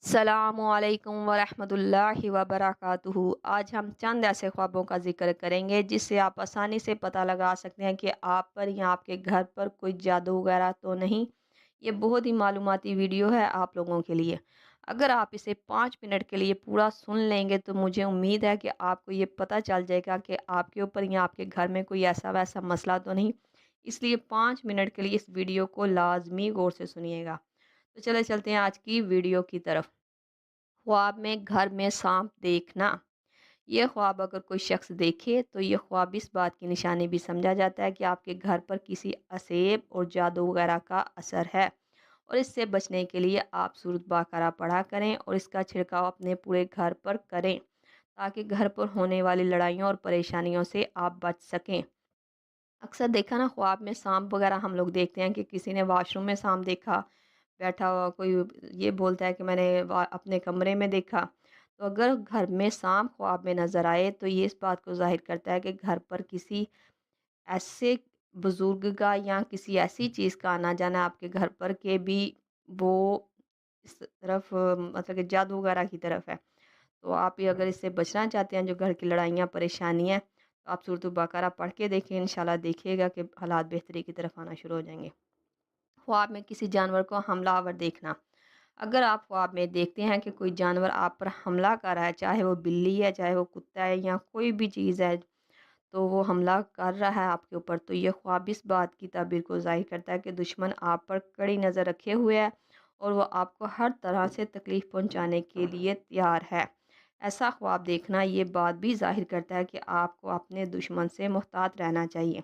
अस्सलामुअलैकुम वरहमतुल्लाहि वबरकातुहू। आज हम चंद ऐसे ख्वाबों का ज़िक्र करेंगे जिससे आप आसानी से पता लगा सकते हैं कि आप पर या आपके घर पर कोई जादू वगैरह तो नहीं। ये बहुत ही मालूमाती वीडियो है आप लोगों के लिए। अगर आप इसे 5 मिनट के लिए पूरा सुन लेंगे तो मुझे उम्मीद है कि आपको ये पता चल जाएगा कि आपके ऊपर या आपके घर में कोई ऐसा वैसा मसला तो नहीं। इसलिए 5 मिनट के लिए इस वीडियो को लाजमी गौर से सुनिएगा। तो चले चलते हैं आज की वीडियो की तरफ। ख्वाब में घर में सांप देखना। ये ख्वाब अगर कोई शख्स देखे तो ये ख्वाब इस बात की निशानी भी समझा जाता है कि आपके घर पर किसी असेब और जादू वगैरह का असर है। और इससे बचने के लिए आप सूरत बाकरा पढ़ा करें और इसका छिड़काव अपने पूरे घर पर करें ताकि घर पर होने वाली लड़ाइयों और परेशानियों से आप बच सकें। अक्सर देखा ना, ख्वाब में सांप वगैरह हम लोग देखते हैं कि किसी ने वॉशरूम में सांप देखा बैठा हुआ, कोई ये बोलता है कि मैंने अपने कमरे में देखा। तो अगर घर में सांप ख्वाब में नज़र आए तो ये इस बात को ज़ाहिर करता है कि घर पर किसी ऐसे बुज़ुर्ग का या किसी ऐसी चीज़ का आना जाना आपके घर पर के भी वो इस तरफ मतलब कि जादू वगैरह की तरफ है। तो आप ये अगर इससे बचना चाहते हैं जो घर की लड़ाइयाँ परेशानियाँ, तो आप सूरत बकरा पढ़ के देखें, इंशाल्लाह देखिएगा कि हालात बेहतरी की तरफ आना शुरू हो जाएंगे। ख्वाब में किसी जानवर को हमलावर देखना। अगर आप ख्वाब में देखते हैं कि कोई जानवर आप पर हमला कर रहा है, चाहे वो बिल्ली है, चाहे वो कुत्ता है या कोई भी चीज़ है, तो वो हमला कर रहा है आपके ऊपर, तो ये ख्वाब इस बात की ताबीर को ज़ाहिर करता है कि दुश्मन आप पर कड़ी नज़र रखे हुए है और वो आपको हर तरह से तकलीफ़ पहुंचाने के लिए तैयार है। ऐसा ख्वाब देखना ये बात भी ज़ाहिर करता है कि आपको अपने दुश्मन से मुहतात रहना चाहिए।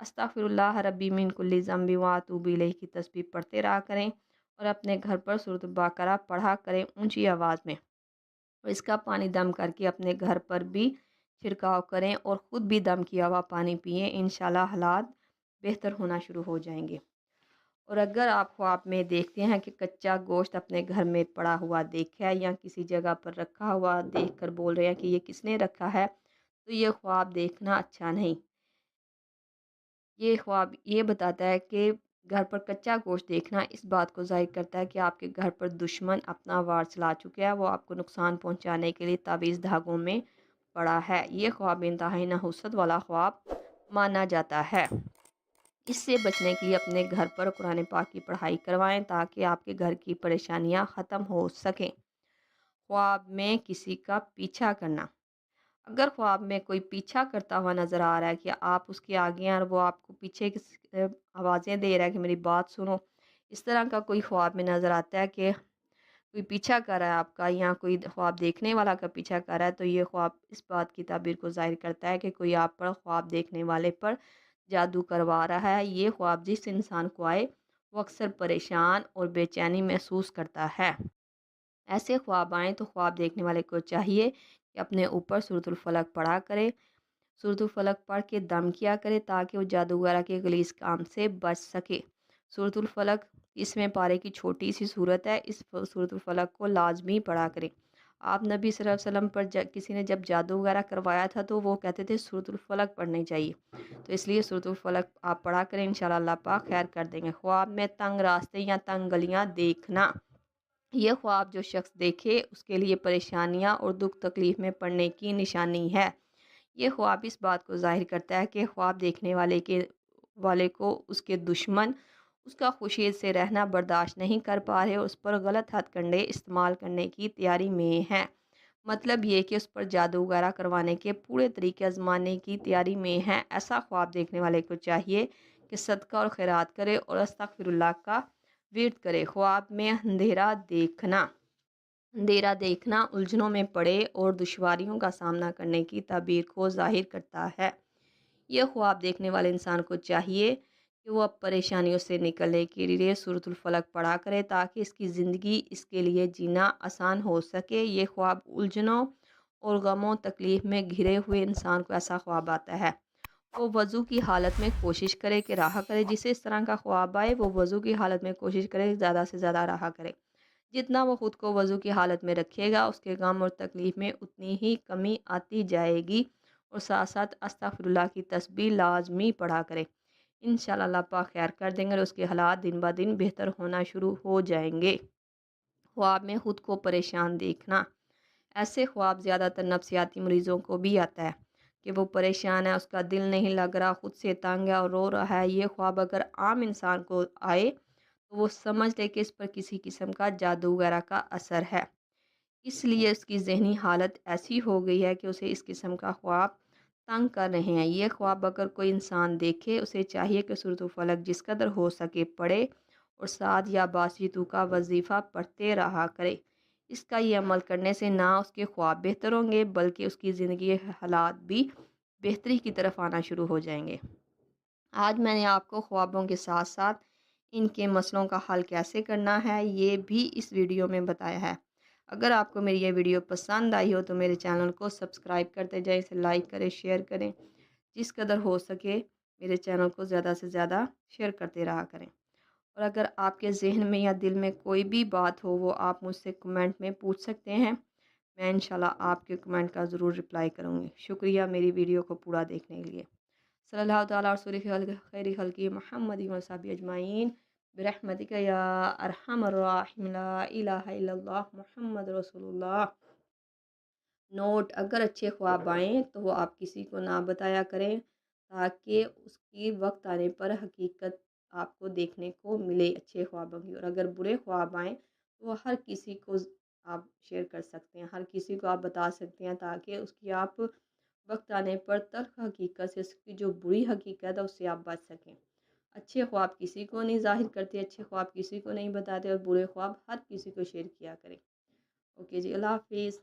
अस्तगफिरुल्लाह रब्बी मिन कुल्ली ज़ंबि व अतूबु इलैह की तस्बीह पढ़ते रहा करें और अपने घर पर सूरत बकरा पढ़ा करें ऊंची आवाज़ में। और इसका पानी दम करके अपने घर पर भी छिड़काव करें और ख़ुद भी दम किया हुआ पानी पिएँ। इंशाल्लाह हालात बेहतर होना शुरू हो जाएंगे। और अगर आप ख्वाब में देखते हैं कि कच्चा गोश्त अपने घर में पड़ा हुआ देखा है या किसी जगह पर रखा हुआ देखकर बोल रहे हैं कि ये किसने रखा है, तो ये ख्वाब देखना अच्छा नहीं। ये ख्वाब ये बताता है कि घर पर कच्चा गोश्त देखना इस बात को ज़ाहिर करता है कि आपके घर पर दुश्मन अपना वार चला चुका है, वो आपको नुकसान पहुंचाने के लिए तावीज़ धागों में पड़ा है। ये ख्वाब इंतहाई नहुसत वाला ख्वाब माना जाता है। इससे बचने के लिए अपने घर पर कुरान पाक की पढ़ाई करवाएं ताकि आपके घर की परेशानियां ख़त्म हो सकें। ख्वाब में किसी का पीछा करना। अगर ख्वाब में कोई पीछा करता हुआ नज़र आ रहा है कि आप उसके आगे हैं और वो आपको पीछे की आवाज़ें दे रहा है कि मेरी बात सुनो, इस तरह का कोई ख्वाब में नज़र आता है कि कोई पीछा कर रहा है आपका या कोई ख्वाब देखने वाला का पीछा कर रहा है, तो ये ख्वाब इस बात की ताबीर को ज़ाहिर करता है कि कोई आप पर ख्वाब देखने वाले पर जादू करवा रहा है। ये ख्वाब जिस इंसान को आए वो अक्सर परेशान और बेचैनी महसूस करता है। ऐसे ख्वाब आएँ तो ख्वाब देखने वाले को चाहिए कि अपने ऊपर सूरतुल फलक पढ़ा करे, सूरतुल फलक पढ़ के दम किया करे ताकि वो जादू वगैरह के गलीज़ काम से बच सके। सूरतुल फलक इसमें पारे की छोटी सी सूरत है, इस सूरतुल फलक को लाजमी पढ़ा करें। आप नबी सल्लल्लाहु अलैहि वसल्लम पर किसी ने जब जादू वगैरह करवाया था तो वो कहते थे सूरतुल फलक पढ़नी चाहिए, तो इसलिए सूरतुल फलक आप पढ़ा करें, इंशाल्लाह अल्लाह पाक खैर कर देंगे। ख्वाब में तंग रास्ते या तंग गलियाँ देखना। ये ख्वाब जो शख्स देखे उसके लिए परेशानियाँ और दुख तकलीफ़ में पड़ने की निशानी है। ये ख्वाब इस बात को ज़ाहिर करता है कि ख्वाब देखने वाले को उसके दुश्मन उसका खुशी से रहना बर्दाश्त नहीं कर पा रहे और उस पर गलत हथकंडे इस्तेमाल करने की तैयारी में हैं। मतलब ये कि उस पर जादू वगैरह करवाने के पूरे तरीके आजमाने की तैयारी में हैं। ऐसा ख्वाब देखने वाले को चाहिए कि सदका और खैरात करे और अस्तगफिरुल्लाह का विर्द करे। ख्वाब में अंधेरा देखना। अंधेरा देखना उलझनों में पड़े और दुश्वारियों का सामना करने की ताबीर को ज़ाहिर करता है। यह ख्वाब देखने वाले इंसान को चाहिए कि वो अब परेशानियों से निकलने के लिए सूरतुल फलक पढ़ा करे ताकि इसकी ज़िंदगी इसके लिए जीना आसान हो सके। ये ख्वाब उलझनों और गमों तकलीफ़ में घिरे हुए इंसान को ऐसा ख्वाब आता है, वो वज़ू की हालत में कोशिश करे कि राह करे। जिसे इस तरह का ख्वाब आए वो वज़ू की हालत में कोशिश करे ज़्यादा से ज़्यादा राह करे। जितना वो ख़ुद को वज़ू की हालत में रखेगा उसके गम और तकलीफ़ में उतनी ही कमी आती जाएगी। और साथ साथ अस्तगफिरुल्लाह की तस्बीह लाजमी पढ़ा करें, इंशाल्लाह अल्लाह पाक खैर कर देंगे और उसके हालात दिन ब दिन बेहतर होना शुरू हो जाएंगे। ख्वाब में खुद को परेशान देखना। ऐसे ख्वाब ज़्यादातर नफ्सियाती मरीज़ों को भी आता है कि वो परेशान है, उसका दिल नहीं लग रहा, खुद से तंग है और रो रहा है। ये ख्वाब अगर आम इंसान को आए तो वो समझ ले कि इस पर किसी किस्म का जादू वगैरह का असर है। इसलिए उसकी ज़हनी हालत ऐसी हो गई है कि उसे इस किस्म का ख्वाब तंग कर रहे हैं। ये ख्वाब अगर कोई इंसान देखे, उसे चाहिए कि सूरत फलक जिस कदर हो सके पढ़े और साथ या बासितु का वजीफ़ा पढ़ते रहा करे। इसका ये अमल करने से ना उसके ख्वाब बेहतर होंगे बल्कि उसकी ज़िंदगी हालात भी बेहतरी की तरफ आना शुरू हो जाएंगे। आज मैंने आपको ख्वाबों के साथ साथ इनके मसलों का हल कैसे करना है ये भी इस वीडियो में बताया है। अगर आपको मेरी ये वीडियो पसंद आई हो तो मेरे चैनल को सब्सक्राइब करते जाएं, इसे लाइक करें, शेयर करें। जिस कदर हो सके मेरे चैनल को ज़्यादा से ज़्यादा शेयर करते रहा करें। और अगर आपके ज़हन में या दिल में कोई भी बात हो वो आप मुझसे कमेंट में पूछ सकते हैं। मैं इंशाल्लाह आपके कमेंट का ज़रूर रिप्लाई करूँगी। शुक्रिया मेरी वीडियो को पूरा देखने के लिए। सल्लल्लाहु तआला और रसूलिल खैरि खल्क़ि मुहम्मदिन व सहाबिहि अजमाइन बिरहमतिका या अरहमर राहिमीन ला इलाहा इल्लल्लाह मुहम्मद रसूलुल्लाह। नोट: अगर अच्छे ख्वाब आएँ तो वो आप किसी को ना बताया करें ताकि उसकी वक़्त आने पर हकीकत आपको देखने को मिले अच्छे ख्वाबों की। और अगर बुरे ख्वाब आएँ तो वो हर किसी को आप शेयर कर सकते हैं, हर किसी को आप बता सकते हैं ताकि उसकी आप वक़्त आने पर तल्ख़ हकीकत से उसकी जो बुरी हकीकत है उससे आप बच सकें। अच्छे ख्वाब किसी को नहीं ज़ाहिर करते, अच्छे ख्वाब किसी को नहीं बताते और बुरे ख्वाब हर किसी को शेयर किया करें। ओके जी, अल्लाह हाफ़िज़।